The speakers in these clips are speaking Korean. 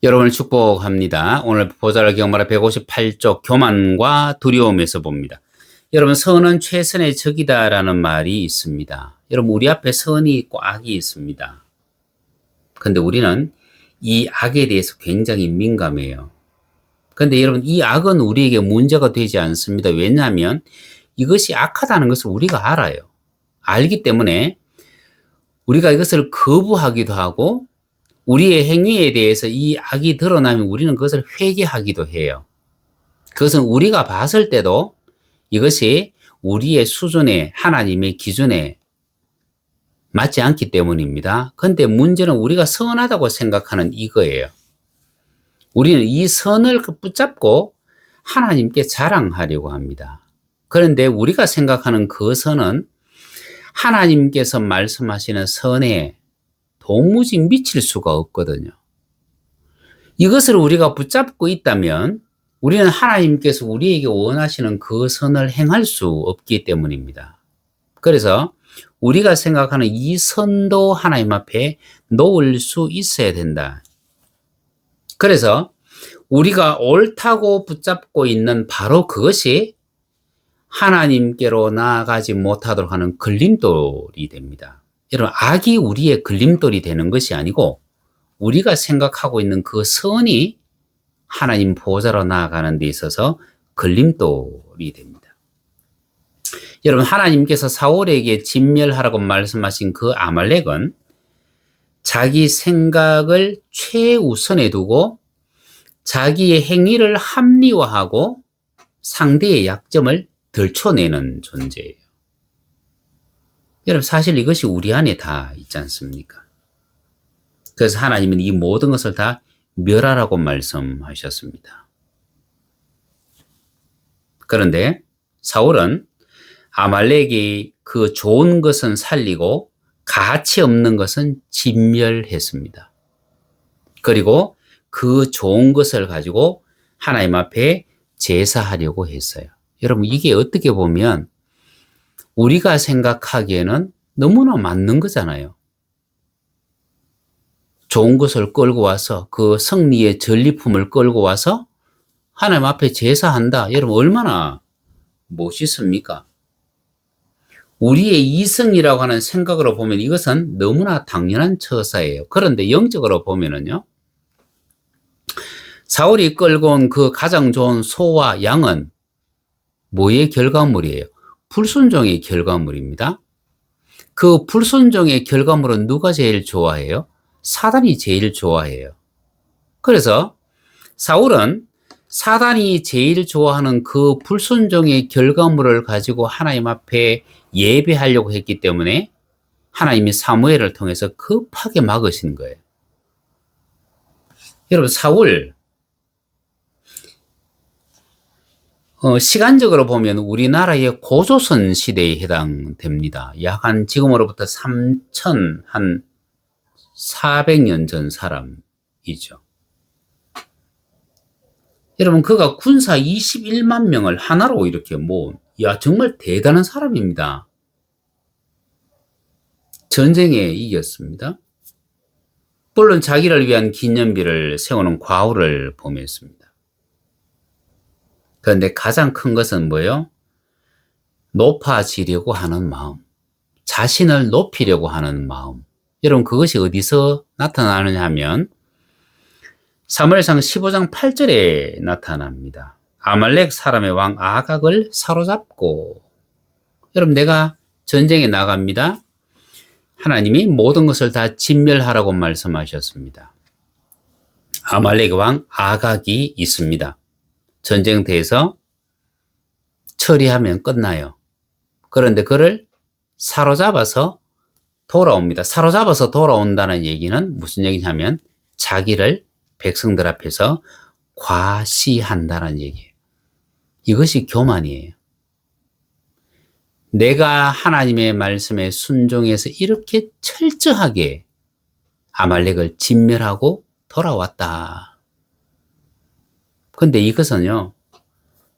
여러분을 축복합니다. 오늘 보살의 경마라 158쪽 교만과 두려움에서 봅니다. 여러분, 선은 최선의 적이다라는 말이 있습니다. 여러분, 우리 앞에 선이 있고 악이 있습니다. 근데 우리는 이 악에 대해서 굉장히 민감해요. 근데 여러분, 이 악은 우리에게 문제가 되지 않습니다. 왜냐하면 이것이 악하다는 것을 우리가 알아요. 알기 때문에 우리가 이것을 거부하기도 하고 우리의 행위에 대해서 이 악이 드러나면 우리는 그것을 회개하기도 해요. 그것은 우리가 봤을 때도 이것이 우리의 수준에, 하나님의 기준에 맞지 않기 때문입니다. 근데 문제는 우리가 선하다고 생각하는 이거예요. 우리는 이 선을 붙잡고 하나님께 자랑하려고 합니다. 그런데 우리가 생각하는 그 선은 하나님께서 말씀하시는 선에 도무지 미칠 수가 없거든요. 이것을 우리가 붙잡고 있다면 우리는 하나님께서 우리에게 원하시는 그 선을 행할 수 없기 때문입니다. 그래서 우리가 생각하는 이 선도 하나님 앞에 놓을 수 있어야 된다. 그래서 우리가 옳다고 붙잡고 있는 바로 그것이 하나님께로 나아가지 못하도록 하는 걸림돌이 됩니다. 여러분, 악이 우리의 걸림돌이 되는 것이 아니고 우리가 생각하고 있는 그 선이 하나님 보좌로 나아가는 데 있어서 걸림돌이 됩니다. 여러분, 하나님께서 사울에게 진멸하라고 말씀하신 그 아말렉은 자기 생각을 최우선에 두고 자기의 행위를 합리화하고 상대의 약점을 들춰내는 존재예요. 여러분, 사실 이것이 우리 안에 다 있지 않습니까? 그래서 하나님은 이 모든 것을 다 멸하라고 말씀하셨습니다. 그런데 사울은 아말렉이 그 좋은 것은 살리고 가치 없는 것은 진멸했습니다. 그리고 그 좋은 것을 가지고 하나님 앞에 제사하려고 했어요. 여러분, 이게 어떻게 보면 우리가 생각하기에는 너무나 맞는 거잖아요. 좋은 것을 끌고 와서 그 승리의 전리품을 끌고 와서 하나님 앞에 제사한다. 여러분, 얼마나 멋있습니까? 우리의 이성이라고 하는 생각으로 보면 이것은 너무나 당연한 처사예요. 그런데 영적으로 보면은요, 사울이 끌고 온 그 가장 좋은 소와 양은 뭐의 결과물이에요? 불순종의 결과물입니다. 그 불순종의 결과물은 누가 제일 좋아해요? 사단이 제일 좋아해요. 그래서 사울은 사단이 제일 좋아하는 그 불순종의 결과물을 가지고 하나님 앞에 예배하려고 했기 때문에 하나님이 사무엘을 통해서 급하게 막으신 거예요. 여러분, 사울, 시간적으로 보면 우리나라의 고조선 시대에 해당됩니다. 약 한 지금으로부터 3,400년 전 사람이죠. 여러분, 그가 군사 21만 명을 하나로 이렇게 모은, 정말 대단한 사람입니다. 전쟁에 이겼습니다. 물론 자기를 위한 기념비를 세우는 과오를 범했습니다. 그런데 가장 큰 것은 뭐예요? 높아지려고 하는 마음, 자신을 높이려고 하는 마음. 여러분, 그것이 어디서 나타나느냐 하면 사무엘상 15장 8절에 나타납니다. 아말렉 사람의 왕 아각을 사로잡고, 여러분, 내가 전쟁에 나갑니다. 하나님이 모든 것을 다 진멸하라고 말씀하셨습니다. 아말렉 왕 아각이 있습니다. 전쟁터에서 처리하면 끝나요. 그런데 그를 사로잡아서 돌아옵니다. 사로잡아서 돌아온다는 얘기는 무슨 얘기냐면 자기를 백성들 앞에서 과시한다는 얘기예요. 이것이 교만이에요. 내가 하나님의 말씀에 순종해서 이렇게 철저하게 아말렉을 진멸하고 돌아왔다. 근데 이것은요,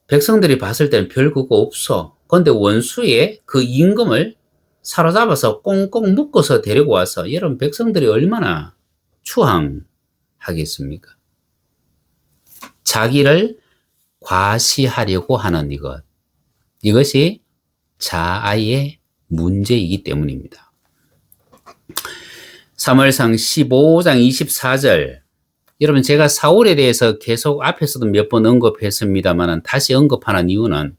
백성들이 봤을 때는 별 그거 없어. 근데 원수의 그 임금을 사로잡아서 꽁꽁 묶어서 데리고 와서 여러분, 백성들이 얼마나 추앙하겠습니까? 자기를 과시하려고 하는 이것이 자아의 문제이기 때문입니다. 사무엘상 15장 24절. 여러분, 제가 사울에 대해서 계속 앞에서도 몇 번 언급했습니다만 다시 언급하는 이유는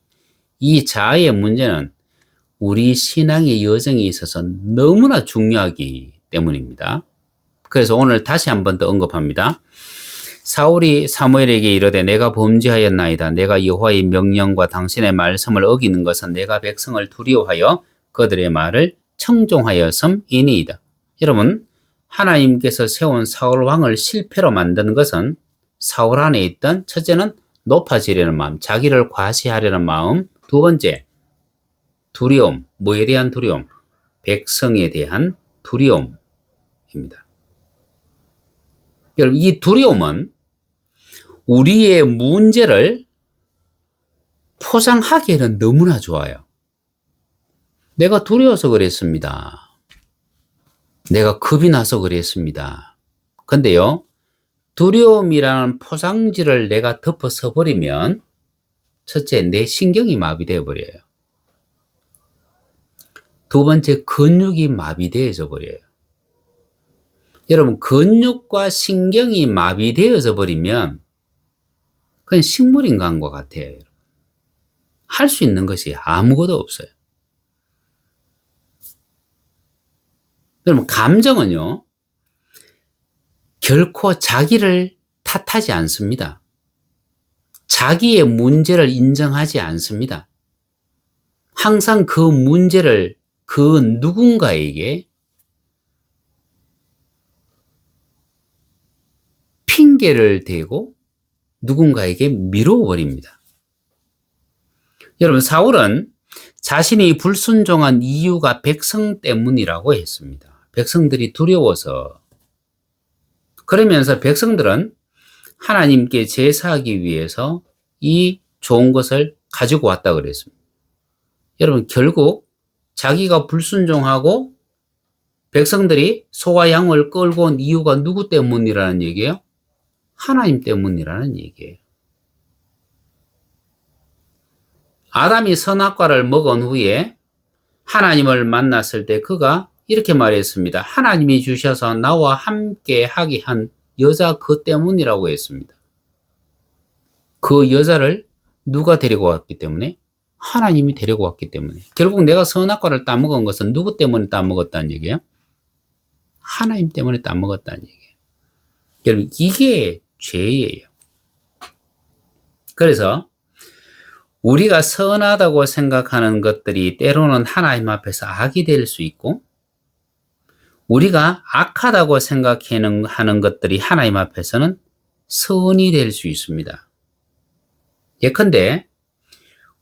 이 자아의 문제는 우리 신앙의 여정에 있어서 너무나 중요하기 때문입니다. 그래서 오늘 다시 한 번 더 언급합니다. 사울이 사무엘에게 이르되 내가 범죄하였나이다. 내가 여호와의 명령과 당신의 말씀을 어기는 것은 내가 백성을 두려워하여 그들의 말을 청종하였음이니이다. 여러분, 하나님께서 세운 사울 왕을 실패로 만든 것은 사울 안에 있던 첫째는 높아지려는 마음, 자기를 과시하려는 마음, 두 번째 두려움, 뭐에 대한 두려움? 백성에 대한 두려움입니다. 여러분, 이 두려움은 우리의 문제를 포장하기에는 너무나 좋아요. 내가 두려워서 그랬습니다. 내가 겁이 나서 그랬습니다. 근데요, 두려움이라는 포장지를 내가 덮어 써버리면 첫째, 내 신경이 마비되어 버려요. 두 번째, 근육이 마비되어져 버려요. 여러분, 근육과 신경이 마비되어져 버리면 그냥 식물인간과 같아요. 할 수 있는 것이 아무것도 없어요. 여러분, 감정은요, 결코 자기를 탓하지 않습니다. 자기의 문제를 인정하지 않습니다. 항상 그 문제를 그 누군가에게 핑계를 대고 누군가에게 미루어 버립니다. 여러분, 사울은 자신이 불순종한 이유가 백성 때문이라고 했습니다. 백성들이 두려워서. 그러면서 백성들은 하나님께 제사하기 위해서 이 좋은 것을 가지고 왔다 그랬습니다. 여러분, 결국 자기가 불순종하고 백성들이 소와 양을 끌고 온 이유가 누구 때문이라는 얘기예요? 하나님 때문이라는 얘기예요. 아담이 선악과를 먹은 후에 하나님을 만났을 때 그가 이렇게 말했습니다. 하나님이 주셔서 나와 함께 하게 한 여자 그 때문이라고 했습니다. 그 여자를 누가 데리고 왔기 때문에? 하나님이 데리고 왔기 때문에. 결국 내가 선악과를 따먹은 것은 누구 때문에 따먹었다는 얘기예요? 하나님 때문에 따먹었다는 얘기예요. 여러분, 이게 죄예요. 그래서 우리가 선하다고 생각하는 것들이 때로는 하나님 앞에서 악이 될 수 있고, 우리가 악하다고 생각하는 것들이 하나님 앞에서는 선이 될 수 있습니다. 예컨대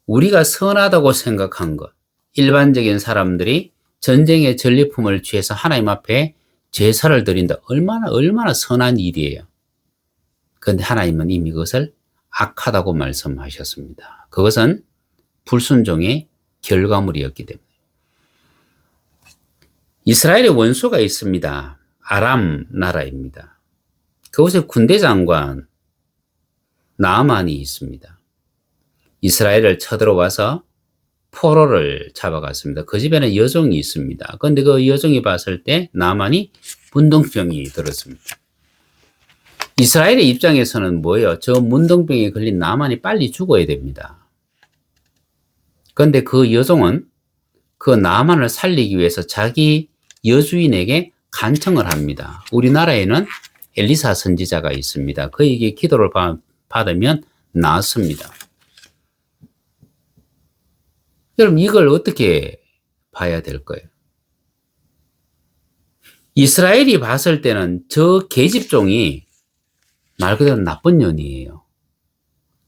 우리가 선하다고 생각한 것, 일반적인 사람들이 전쟁의 전리품을 취해서 하나님 앞에 제사를 드린다. 얼마나 선한 일이에요. 그런데 하나님은 이미 그것을 악하다고 말씀하셨습니다. 그것은 불순종의 결과물이었기 때문에. 이스라엘의 원수가 있습니다. 아람 나라입니다. 그곳에 군대 장관 나아만이 있습니다. 이스라엘을 쳐들어와서 포로를 잡아갔습니다. 그 집에는 여종이 있습니다. 그런데 그 여종이 봤을 때 나아만이 문둥병이 들었습니다. 이스라엘의 입장에서는 뭐예요? 저 문둥병에 걸린 나아만이 빨리 죽어야 됩니다. 그런데 그 여종은 그 나아만을 살리기 위해서 자기 여주인에게 간청을 합니다. 우리나라에는 엘리사 선지자가 있습니다. 그에게 기도를 받으면 낫습니다. 여러분, 이걸 어떻게 봐야 될 거예요? 이스라엘이 봤을 때는 저 계집종이 말 그대로 나쁜 년이에요.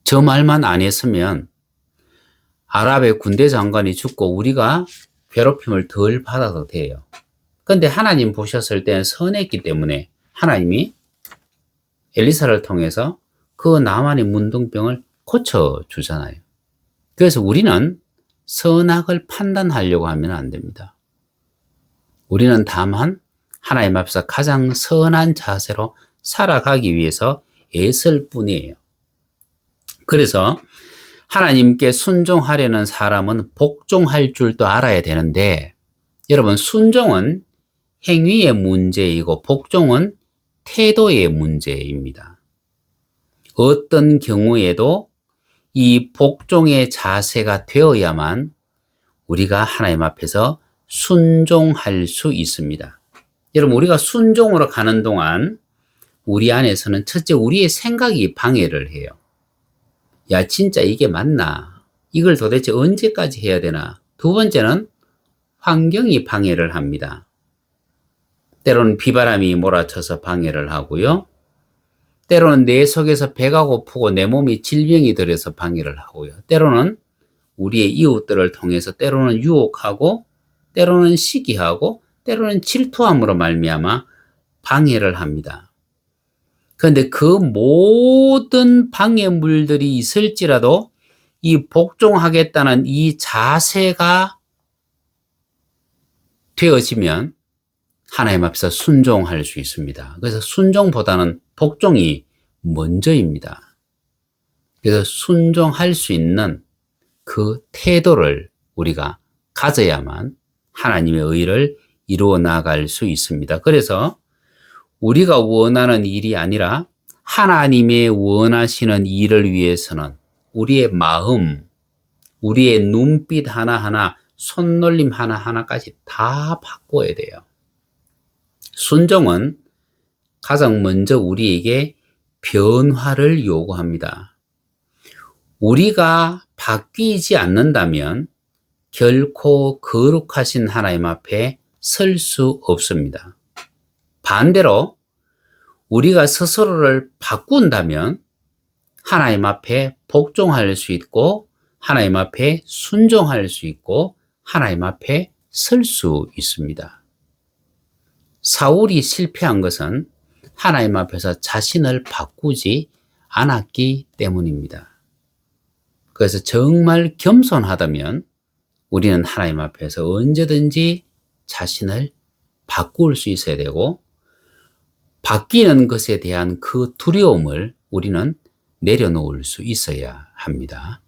저 말만 안 했으면 아랍의 군대 장관이 죽고 우리가 괴롭힘을 덜 받아도 돼요. 그런데 하나님 보셨을 때는 선했기 때문에 하나님이 엘리사를 통해서 그 나만의 문둥병을 고쳐주잖아요. 그래서 우리는 선악을 판단하려고 하면 안 됩니다. 우리는 다만 하나님 앞에서 가장 선한 자세로 살아가기 위해서 애쓸 뿐이에요. 그래서 하나님께 순종하려는 사람은 복종할 줄도 알아야 되는데, 여러분, 순종은 행위의 문제이고 복종은 태도의 문제입니다. 어떤 경우에도 이 복종의 자세가 되어야만 우리가 하나님 앞에서 순종할 수 있습니다. 여러분, 우리가 순종으로 가는 동안 우리 안에서는 첫째, 우리의 생각이 방해를 해요. 야, 진짜 이게 맞나? 이걸 도대체 언제까지 해야 되나? 두 번째는 환경이 방해를 합니다. 때로는 비바람이 몰아쳐서 방해를 하고요. 때로는 내 속에서 배가 고프고 내 몸이 질병이 들어서 방해를 하고요. 때로는 우리의 이웃들을 통해서 때로는 유혹하고 때로는 시기하고 때로는 질투함으로 말미암아 방해를 합니다. 그런데 그 모든 방해물들이 있을지라도 이 복종하겠다는 이 자세가 되어지면 하나님 앞에서 순종할 수 있습니다. 그래서 순종보다는 복종이 먼저입니다. 그래서 순종할 수 있는 그 태도를 우리가 가져야만 하나님의 의를 이루어 나갈 수 있습니다. 그래서 우리가 원하는 일이 아니라 하나님의 원하시는 일을 위해서는 우리의 마음, 우리의 눈빛 하나하나, 손놀림 하나하나까지 다 바꿔야 돼요. 순종은 가장 먼저 우리에게 변화를 요구합니다. 우리가 바뀌지 않는다면 결코 거룩하신 하나님 앞에 설 수 없습니다. 반대로 우리가 스스로를 바꾼다면 하나님 앞에 복종할 수 있고 하나님 앞에 순종할 수 있고 하나님 앞에 설 수 있습니다. 사울이 실패한 것은 하나님 앞에서 자신을 바꾸지 않았기 때문입니다. 그래서 정말 겸손하다면 우리는 하나님 앞에서 언제든지 자신을 바꿀 수 있어야 되고, 바뀌는 것에 대한 그 두려움을 우리는 내려놓을 수 있어야 합니다.